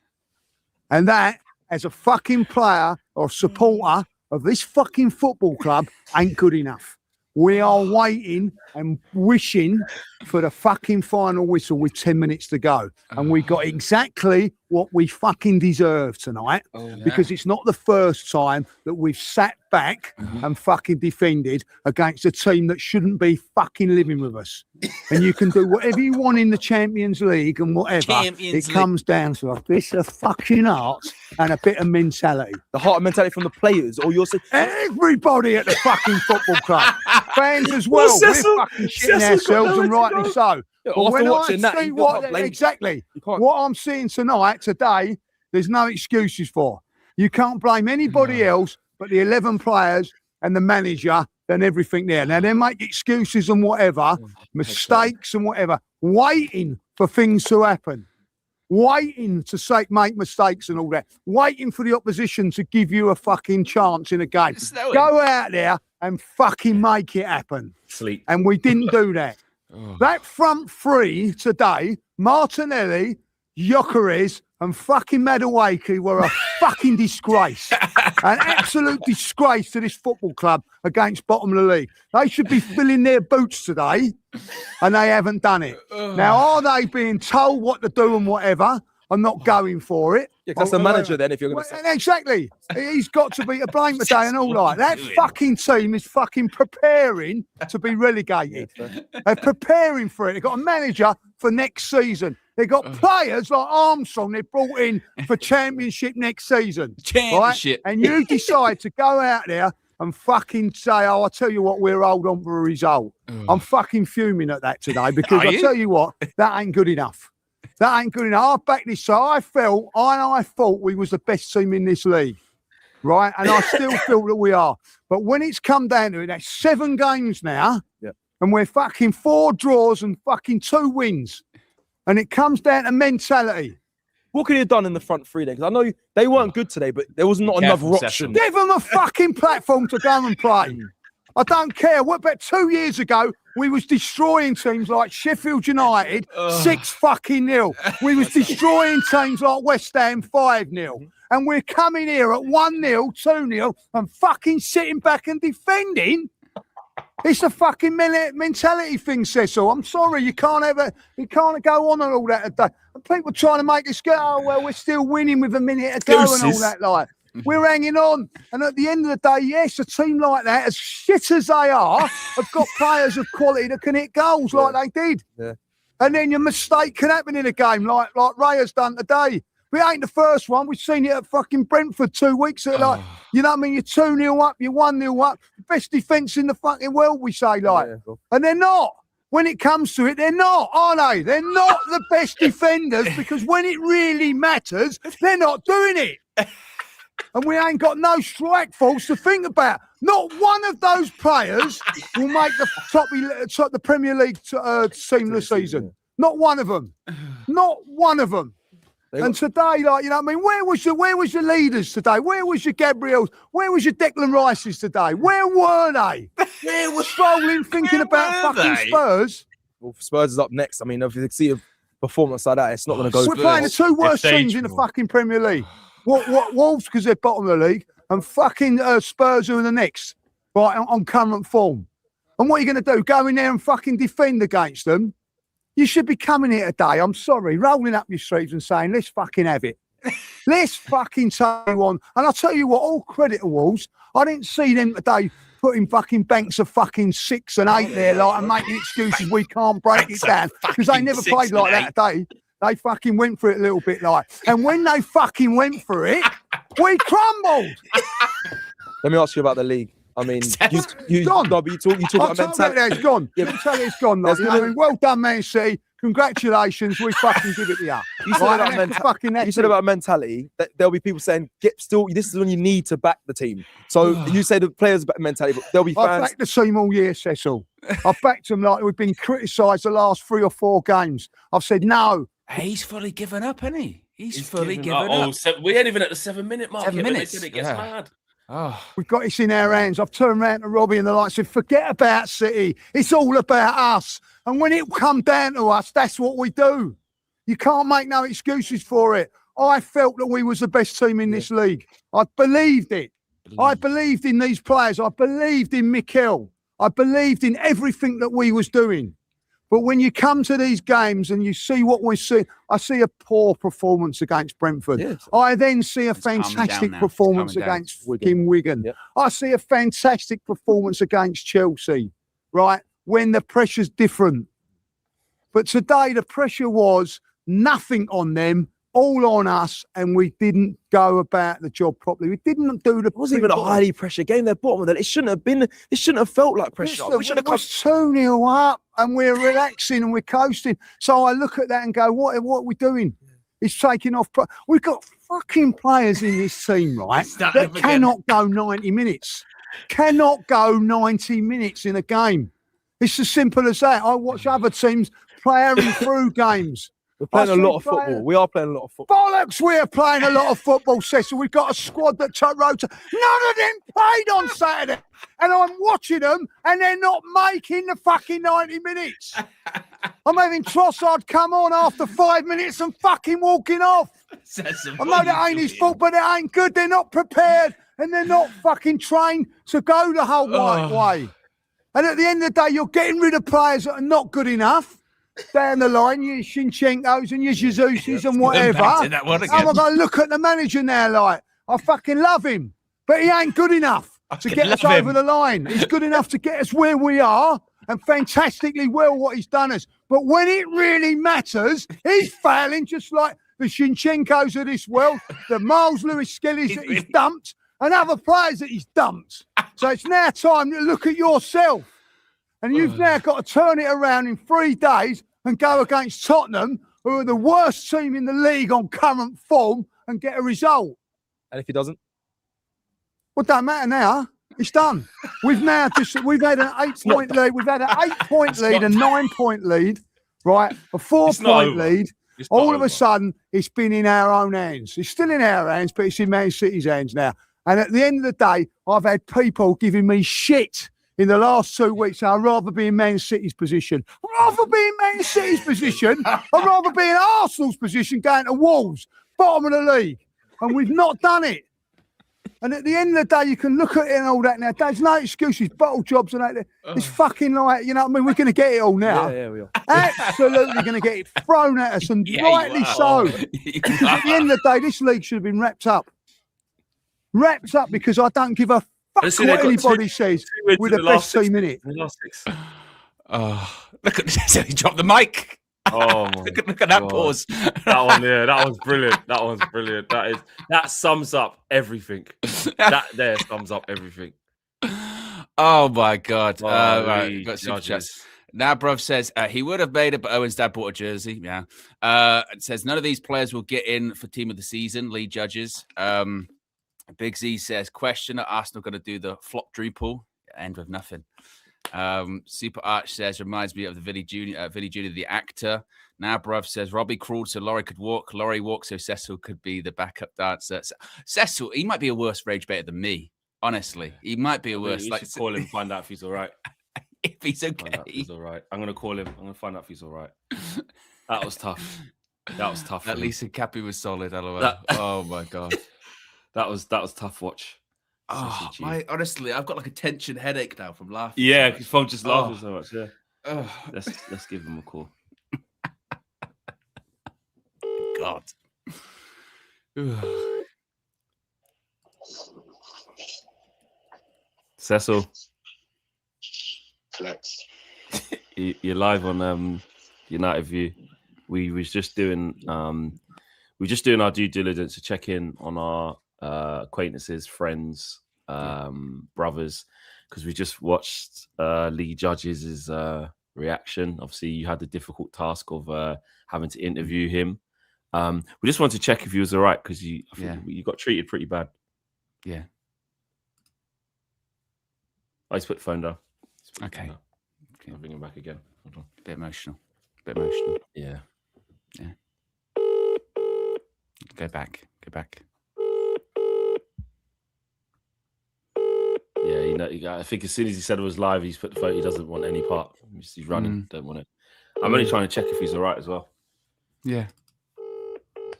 And that, as a fucking player or supporter of this fucking football club, ain't good enough. We are waiting and wishing for the fucking final whistle with 10 minutes to go. And we got exactly what we fucking deserve tonight because it's not the first time that we've sat back and fucking defended against a team that shouldn't be fucking living with us. And you can do whatever you want in the Champions League and whatever. It comes down to a bit of fucking heart and a bit of mentality. The heart and mentality from the players, or you're saying everybody at the fucking football club, fans as well. We're fucking shitting ourselves, and rightly so. Yeah, but when I that, see what I'm seeing today, there's no excuses for. You can't blame anybody else but the 11 players and the manager and everything there. Now, they make excuses and whatever, mistakes and whatever, waiting for things to happen. Waiting to make mistakes and all that. Waiting for the opposition to give you a fucking chance in a game. Go out there and fucking make it happen. Sleep. And we didn't do that. That front three today, Martinelli, Gyökeres and fucking Madueke were a fucking disgrace. An absolute disgrace to this football club against bottom of the league. They should be filling their boots today and they haven't done it. Now, are they being told what to do and whatever and not going for it? Yeah, that's the manager then, if you're going to say. Exactly. He's got to be to blame today and all that. That fucking team is fucking preparing to be relegated. They're preparing for it. They've got a manager for next season. They've got players like Armstrong they brought in for championship next season. Championship. Right? And you decide to go out there and fucking say, oh, I tell you what, we'll hold on for a result. I'm fucking fuming at that today because I tell you what, that ain't good enough. That ain't good enough. I backed this, so I thought we was the best team in this league, right? And I still feel that we are. But when it's come down to it, that's 7 games now, and we're fucking 4 draws and fucking 2 wins. And it comes down to mentality. What could he have done in the front three then? Because I know they weren't good today, but there was not another option. Give them a fucking platform to go and play. I don't care. What about 2 years ago? We was destroying teams like Sheffield United 6-0. We was destroying teams like West Ham 5-0. And we're coming here at 1-0, 2-0 and fucking sitting back and defending. It's a fucking mentality thing, Cecil. I'm sorry, you can't go on and all that today. And people trying to make us go, oh, well, we're still winning with a minute to go and all that like. We're hanging on. And at the end of the day, yes, a team like that, as shit as they are, have got players of quality that can hit goals like they did. Yeah. And then your mistake can happen in a game like Ray has done today. We ain't the first one. We've seen it at fucking Brentford 2 weeks ago. Like, you know what I mean? You're 2-0 up, you're 1-0 up. Best defence in the fucking world, we say, like. And they're not. when it comes to it, they're not, are they? They're not the best defenders because when it really matters, they're not doing it. And we ain't got no strike force to think about. Not one of those players will make the Premier League team this season. Not one of them. Not one of them. And today, like, you know what I mean? Where was your leaders today? Where was your Gabriels? Where was your Declan Rices today? Where were they? Where were strolling thinking about fucking Spurs? Well, Spurs is up next. I mean, if you see a performance like that, it's not going to go. We're playing the two worst teams in the fucking Premier League. What Wolves, because they're bottom of the league, and fucking Spurs who are the next, right, on current form. And what are you going to do? Go in there and fucking defend against them? You should be coming here today, I'm sorry, rolling up your sleeves and saying, let's fucking have it. Let's fucking take on. And I'll tell you what, all credit to Wolves, I didn't see them today putting fucking banks of fucking 6 and 8 there, like, and making excuses we can't break it down. Because they never played like that today. They fucking went for it a little bit like. And when they fucking went for it, we crumbled. Let me ask you about the league. I mean, you talk about mentality. It's gone. Yeah, mentality it's gone. Like, I mean, well done, Man City. Congratulations. We fucking give it to you. You said about mentality that there'll be people saying, this is when you need to back the team. So you say the players back mentality, but there'll be fans. I've backed the team all year, Cecil. I've backed them like we've been criticised the last 3 or 4 games. I've said no. He's fully given up, isn't he? He's fully given up. We ain't even at the 7-minute mark. 7 minutes. It gets mad. Oh. We've got this in our hands. I've turned around to Robbie and the like said, forget about City. It's all about us. And when it come down to us, that's what we do. You can't make no excuses for it. I felt that we was the best team in this league. I believed it. I believed in these players. I believed in Mikel. I believed in everything that we was doing. But when you come to these games and you see what we see, I see a poor performance against Brentford. Yes. I then see a fantastic performance against Wigan. Yep. I see a fantastic performance against Chelsea, right? When the pressure's different. But today the pressure was nothing on them, all on us, and we didn't go about the job properly. We didn't do the. It wasn't even a highly pressure game. They're bottom of that. It shouldn't have been. It shouldn't have felt like pressure. We should have got 2-0 up, and we're relaxing and we're coasting. So I look at that and go, "What are we doing?" It's taking off. We've got fucking players in this team, right? That cannot go 90 minutes. Cannot go 90 minutes in a game. It's as simple as that. I watch other teams playing through games. We're playing a lot of football. We are playing a lot of football. Bollocks, we're playing a lot of football, Cecil. We've got a squad that rotor. None of them played on Saturday. And I'm watching them, and they're not making the fucking 90 minutes. I'm having Trossard come on after 5 minutes and fucking walking off. I know that ain't his fault, but it ain't good. They're not prepared, and they're not fucking trained to go the whole right way. And at the end of the day, you're getting rid of players that are not good enough. Down the line, your Shinchenkos and your Jesuses and whatever. I'm going to look at the manager now like, I fucking love him, but he ain't good enough to get us over the line. He's good enough to get us where we are and fantastically well what he's done us. But when it really matters, he's failing just like the Shinchenkos of this world, the Miles Lewis Skellys that he's dumped and other players that he's dumped. So it's now time to look at yourself. And you've now got to turn it around in 3 days and go against Tottenham, who are the worst team in the league on current form, and get a result. And if he doesn't? Well, it don't matter now. It's done. We've had an 8-point lead. We've had an 8-point lead, a 9-point lead, right? A 4-point lead. All of a sudden, it's been in our own hands. It's still in our hands, but it's in Man City's hands now. And at the end of the day, I've had people giving me shit in the last 2 weeks. I'd rather be in Man City's position. I'd rather be in Man City's position. I'd rather be in Arsenal's position going to Wolves, bottom of the league. And we've not done it. And at the end of the day, you can look at it and all that now. There's no excuses, bottle jobs and that. It's fucking like, you know what I mean? We're going to get it all now. Yeah, we are. Absolutely going to get it thrown at us, and rightly so. Because at the end of the day, this league should have been wrapped up. Wrapped up, because I don't give a fuck what anybody says with the best team in it. Oh, look at this. He dropped the mic. Oh my look at that pause. That one, yeah, that was brilliant. That was brilliant. That sums up everything. That there sums up everything. Oh my God. Right, got super chats. Now, bruv says he would have made it, but Owen's dad bought a jersey. Yeah. It says none of these players will get in for team of the season. Lead judges. Big Z says question: Are Arsenal going to do the flop drupal? End with nothing. Super Arch says reminds me of the Vinny Jr. The actor. Now, bruv says Robbie crawled so Laurie could walk. Laurie walked so Cecil could be the backup dancer. Cecil, he might be a worse rage baiter than me. Honestly, he might be a worse. Like, call him, find out if he's all right. If he's okay, find out if he's all right. I'm gonna call him. I'm gonna find out if he's all right. That was tough. That was tough. At least Cappy was solid. LOL. Oh my god, that was tough watch. Oh my! Honestly, I've got like a tension headache now from laughing. Yeah, from just laughing so much. Yeah. Let's give him a call. God. Cecil. Flex. You're live on United View. We was just doing our due diligence to check in on our acquaintances, friends, brothers, because we just watched Lee Judges' reaction. Obviously, you had the difficult task of having to interview him. We just wanted to check if he was all right because you got treated pretty bad. Yeah. I just put the phone down. Okay. I'll bring him back again. Hold on. Bit emotional. Yeah. Go back. Yeah, I think as soon as he said it was live, he's put the phone. He doesn't want any part. He's running. Don't want it. I'm only trying to check if he's all right as well. Yeah.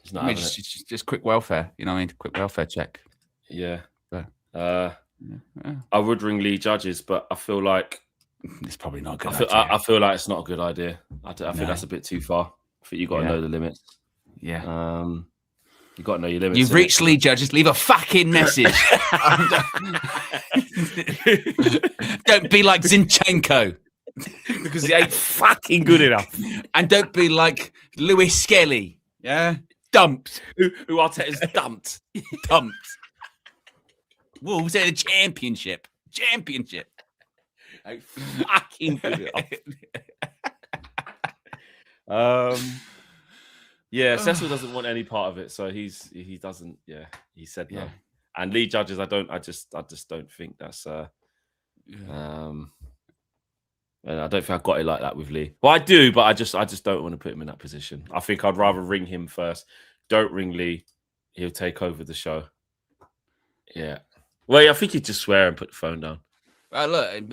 He's not having just quick welfare. You know what I mean? Quick welfare check. Yeah. But, I would ring Lee Judges, but I feel like it's probably not a good idea. I feel like it's not a good idea. I think that's a bit too far. I think you got to know the limits. Yeah. You got to know your limits. You've reached Lee Judges. Leave a fucking message. Don't be like Zinchenko. Because he ain't fucking good enough. And don't be like Lewis Skelly. Yeah? Dumped. Who Arteta's dumped. Dumped. Wolves in the championship. Ain't fucking good enough. Yeah, Cecil doesn't want any part of it, so he doesn't. Yeah, he said no. And Lee Judges, I just don't think that's. And I don't think I got it like that with Lee. Well, I do, but I just don't want to put him in that position. I think I'd rather ring him first. Don't ring Lee; he'll take over the show. Yeah. Well, I think he'd just swear and put the phone down. Look,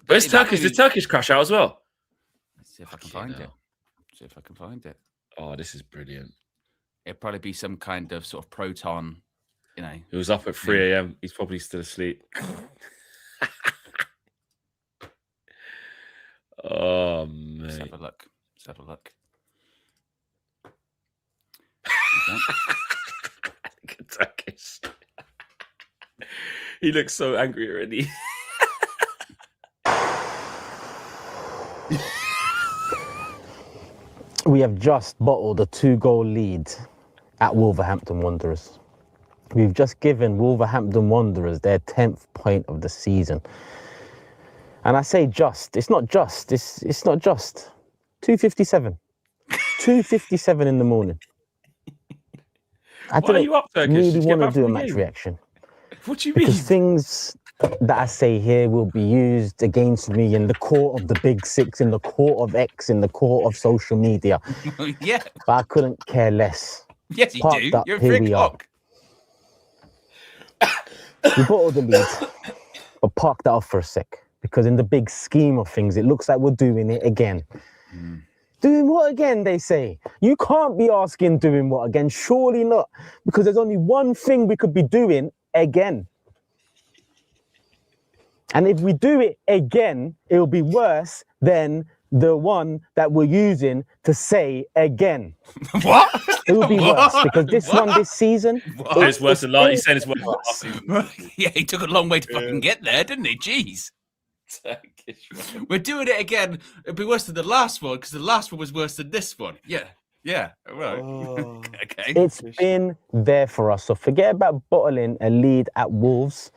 where's Turkish? Did Turkish crash out as well? Let's see if I can find it. Oh, this is brilliant. It'd probably be some kind of sort of proton, you know. He was up at 3 a.m. He's probably still asleep. Oh, man. Let's have a look. Look at Turkish. He looks so angry already. We have just bottled a 2-goal lead at Wolverhampton Wanderers. We've just given Wolverhampton Wanderers their 10th point of the season. And I say just, it's not just. 2:57. 2:57 in the morning. I Why are you up, Turkish? really want to do a match reaction. What do you mean? Because things that I say here will be used against me in the court of the Big Six, in the court of X, in the court of social media. Yeah. But I couldn't care less. Yes, you Parked do. up, You're a here big we are. cock. We bottled the lead, but park that off for a sec. Because in the big scheme of things, it looks like we're doing it again. Doing what again, they say? You can't be asking doing what again. Surely not. Because there's only one thing we could be doing again. And if we do it again, it'll be worse than the one that we're using to say again. What? It will be worse because this one this season. It's worse than last. He said it's worse. Yeah, he took a long way to fucking get there, didn't he? Jeez. We're doing it again. It'll be worse than the last one because the last one was worse than this one. Yeah. Right. Okay. It's been there for us. So forget about bottling a lead at Wolves.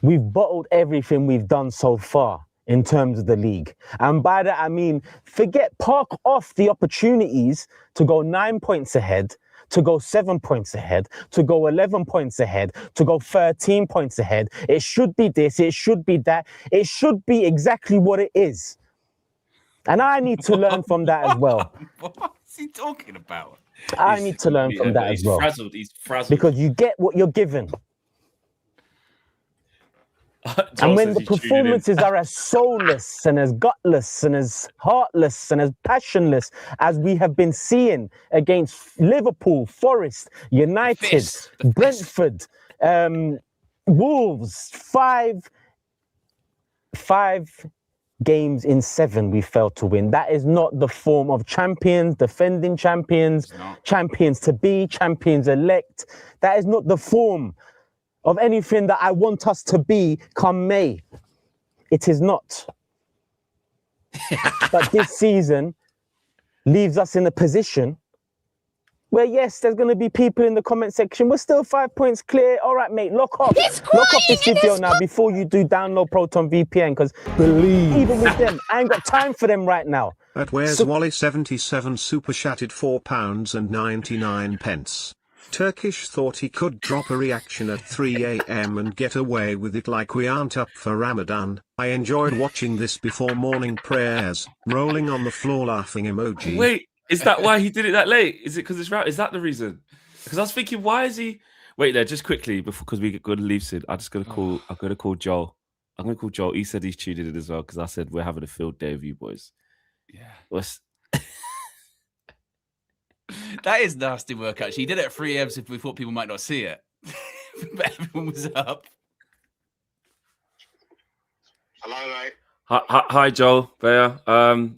We've bottled everything we've done so far. in terms of the league. And by that, I mean, park off the opportunities to go 9 points ahead, to go 7 points ahead, to go 11 points ahead, to go 13 points ahead. It should be this, it should be that. It should be exactly what it is. And I need to learn from that as well. What's he talking about? I need to learn from that as well. He's frazzled. Because you get what you're given. And when the performances are as soulless and as gutless and as heartless and as passionless as we have been seeing against Liverpool, Forest, United, Brentford, Wolves, five games in 7 we failed to win. That is not the form of champions, defending champions, champions to be, champions elect. That is not the form of anything that I want us to be come May. It is not. But this season leaves us in a position where, yes, there's going to be people in the comment section. We're still 5 points clear. All right, mate, lock off this video now before you do download Proton VPN, because believe, even with them, I ain't got time for them right now. At Where's Wally 77 super chatted £4.99. Turkish thought he could drop a reaction at 3 a.m. and get away with it like we aren't up for Ramadan. I enjoyed watching this before morning prayers. Rolling on the floor laughing emoji. Wait, is that why he did it that late? Is it because it's round? Is that the reason? Because I was thinking, why is he? Wait there, just quickly because we got to leave soon. I'm gonna call Joel. I'm gonna call Joel. He said he's tuned in as well because I said we're having a field day with you boys. Yeah. That is nasty work, actually. He did it at 3 a.m. so we thought people might not see it. But everyone was up. Hello, mate. Hi, Joel. Bear.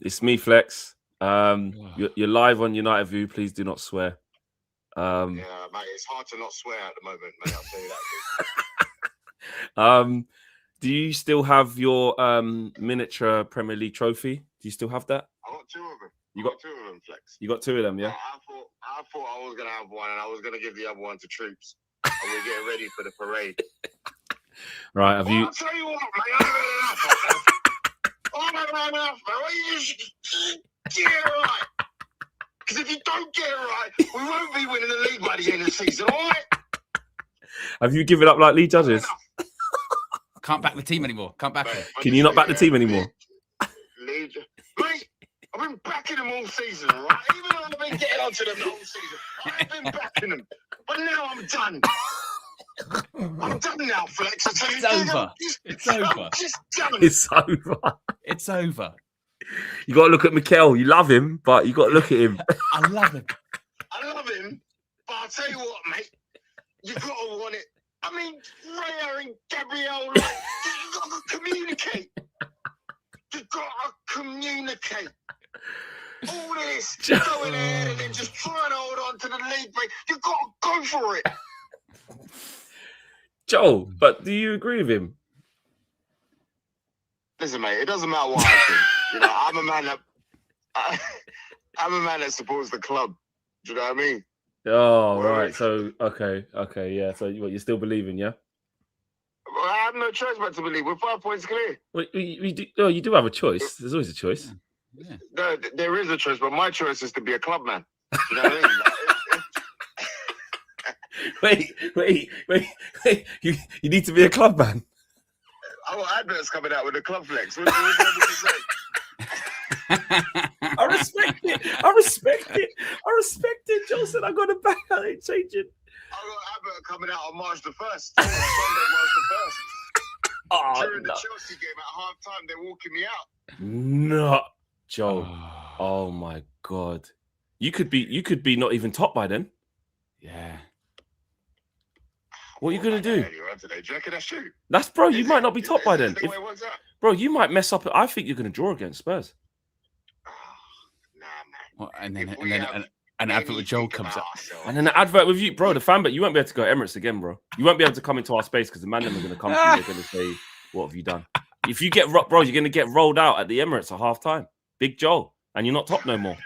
It's me, Flex. You're live on United View. Please do not swear. Yeah, mate, it's hard to not swear at the moment, mate. I'll tell you that. Do you still have your miniature Premier League trophy? Do you still have that? I got 2 of them. You got 2 of them, Flex. You got 2 of them, yeah? I thought I was gonna have one, and I was gonna give the other one to troops, and we're getting ready for the parade. Right? Have you? I'll tell you what, mate. I've had enough. I've had enough, man. You just get it right. Because if you don't get it right, we won't be winning the league by the end of the season. All right? Have you given up like league judges? Can't back the team anymore. Can't back them. Can you not back the team anymore? Mate, I've been backing them all season, right? Even though I've been getting onto them the whole season, I've been backing them. But now I'm done. I'm done now, Flex. It's over. It's over. I'm just done. It's over. It's over. You got to look at Mikel. You love him, but you got to look at him. I love him. I love him, but I'll tell you what, mate. You've got to want it. I mean, Raya and Gabriel, like, you've got to communicate. You've got to communicate. All this going ahead and then just trying to hold on to the league, mate. You've got to go for it. Joel, but do you agree with him? Listen, mate, it doesn't matter what I think. You know, I'm a man that supports the club. Do you know what I mean? Oh, right. So, okay, yeah. So, what, you're still believing, yeah? Well, I have no choice but to believe. We're 5 points clear. Well, you do have a choice. There's always a choice. Yeah. No, there is a choice, but my choice is to be a club man. You know what I mean? Wait. You need to be a club man. I got adverts coming out with the club flex. What do you want me to say? I respect it. Joel said I got a back. I ain't changing. I got advert coming out on March the 1st. Sunday, March the 1st. Oh, During the Chelsea game at half time, they're walking me out. No, Joel. Oh my God. You could be not even top by then. Yeah. What are you gonna do? Do you reckon that's true? That's bro. You might not be top by then. Is that the way it works out? Bro, you might mess up. I think you're gonna draw against Spurs. Nah, man. Well, and then an advert with Joel comes up. And then the advert with you, bro. The fan, but you won't be able to go Emirates again, bro. You won't be able to come into our space because the man them are gonna come to you. They're gonna say, "What have you done?" If you get bro, you're gonna get rolled out at the Emirates at half time. Big Joel, and you're not top no more.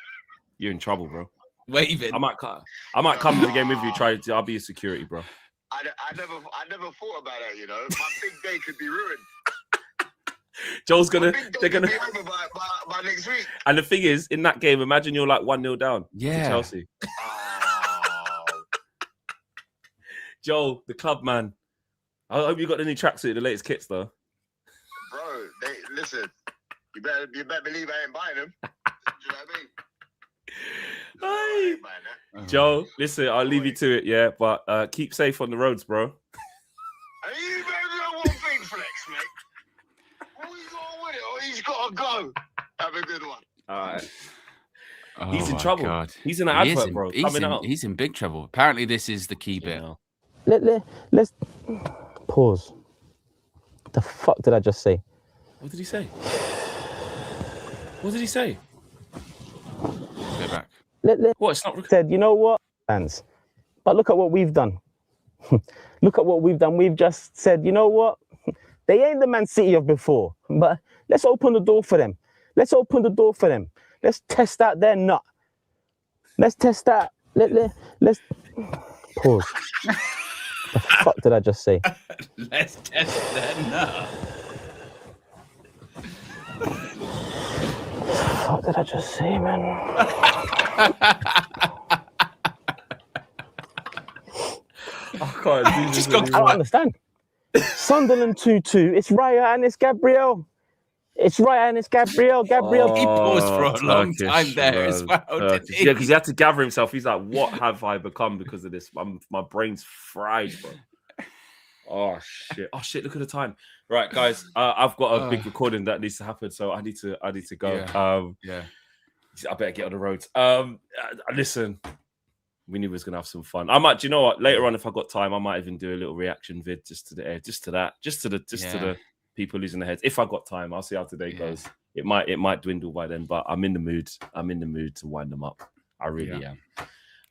You're in trouble, bro. Waving. I might come to the game with you. I'll be your security, bro. I never thought about that, you know. My big day could be ruined. Joel's gonna. Big dog They're gonna. be over by next week. And the thing is, in that game, imagine you're like 1-0 down Yeah. to Chelsea. Oh, Joel, the club man. I hope you got the new tracksuit, the latest kits though. bro, listen. You better believe I ain't buying them. Do you know what I mean? No, I ain't buying that. Joe, listen, I'll leave you to it, yeah, but keep safe on the roads, bro. And you better know one thing, Flex, mate. We going with it, or he's got to go. Have a good one. All right. Oh He's in my trouble. God. He's in an He is advert, in- bro. He's Coming in, out. he's in big trouble. Apparently, this is the key bit. Let's pause. The fuck did I just say? What did he say? What did he say? Go back. What? It's not. Said, you know what, fans? But look at what we've done. Look at what we've done. We've just said, you know what? They ain't the Man City of before, but let's open the door for them. Let's open the door for them. Let's test out their nut. Let's test out. Let's pause. The fuck did I just say? Let's test that now. What did I just say, man? I can't do this I don't understand. Sunderland 2-2. It's Raya and it's Gabriel. It's Raya and it's Gabriel. Gabriel. He paused for a long Turkish, time there as man. well, didn't he? Yeah, because he had to gather himself. He's like, what have I become because of this? My brain's fried, bro. Oh shit! Look at the time. Right, guys. I've got a big recording that needs to happen, so I need to go. Yeah. I better get on the road. Listen, we knew we was gonna have some fun. I might. Do you know what? Later on, if I got time, I might even do a little reaction vid just to the air, just to the people losing their heads. If I got time, I'll see how today goes. It might dwindle by then, but I'm in the mood. I'm in the mood to wind them up. I really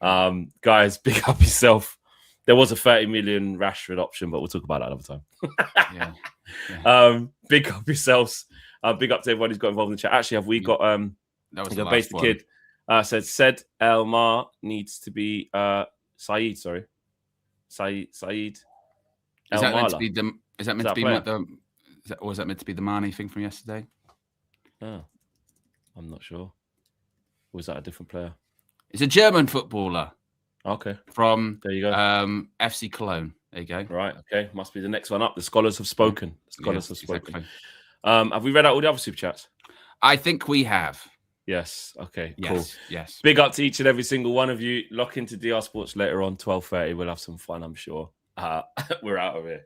am. Guys, big up yourself. There was a 30 million Rashford option, but we'll talk about that another time. Big up yourselves. Big up to everyone who's got involved in the chat. Actually, have we got That was the base the kid said Elmar needs to be Saeed. Sorry, Saeed. Is that meant to be the? Is that meant to be player? like the? Or was that meant to be the Mane thing from yesterday? Oh, I'm not sure. Or was that a different player? It's a German footballer. Okay, from there you go. FC Cologne. There you go. Right. Okay, must be the next one up. The scholars have spoken. The scholars have spoken. Exactly. Have we read out all the other super chats? I think we have. Yes. Okay. Yes, Cool. Yes. Big up to each and every single one of you. Lock into DR Sports later on 12:30. We'll have some fun, I'm sure. We're out of here.